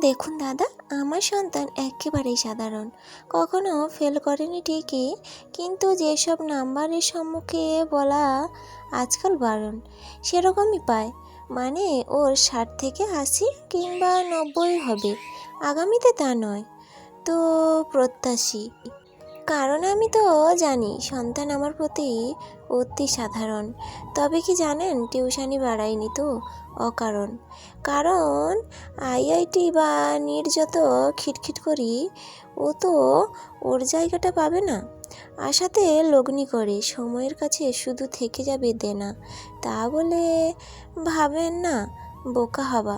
দেখুন দাদা, আমার সন্তান একেবারেই সাধারণ। কখনো ফেল করেনি ঠিকই, কিন্তু যেসব নাম্বারের সম্মুখে বলা আজকাল বারণ, সেরকমই পায়। মানে ওর 60 থেকে 80 কিংবা 90 হবে আগামীতে, তা নয় তো প্রত্যাশী। কারণ আমি তো জানি সন্তান আমার প্রতি অতি সাধারণ। তবে কি জানেন, টিউশনি বাড়াইনি তো অকারণ। কারণ আইআইটি বা নিট যত খিটখিট করি, ও তো ওর জায়গাটা পাবে না। আশাতে লগ্নি করে সময়ের কাছে শুধু থেকে যাবে দেনা। তা বলে ভাবেন না বোকা হবা।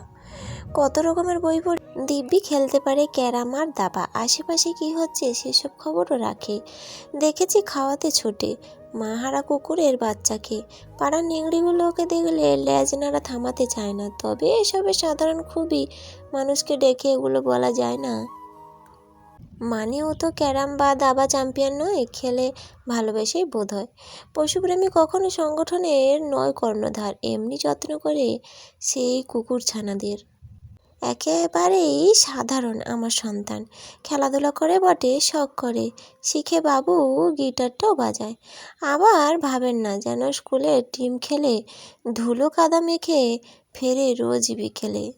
কত রকমের বই পড়ে দিব্যি খেলতে পারে ক্যারাম আর দাবা। আশেপাশে কি হচ্ছে সেসব খবরও রাখে। দেখেছি খাওয়াতে ছোটে মাহারা কুকুরের বাচ্চাকে। পাড়ার নেংড়িগুলোকে দেখলে লেজ নাড়া থামাতে চায় না। তবে এসবে সাধারণ খুবই, মানুষকে ডেকে এগুলো বলা যায় না। মানে ও তো ক্যারাম বা দাবা চ্যাম্পিয়ন নয়, খেলে ভালোবেসেই বোধ হয়। পশুপ্রেমী কখনো সংগঠনের নয় কর্ণধার, এমনি যত্ন করে সেই কুকুর ছানাদের। একেবারেই সাধারণ আমার সন্তান। খেলাধুলা করে বটে, শখ করে, শিখে বাবু গিটারটাও বাজায়। আবার ভাবেন না যেন স্কুলের টিম খেলে ধুলো কাদা মেখে ফেরে রোজ বিকেলে।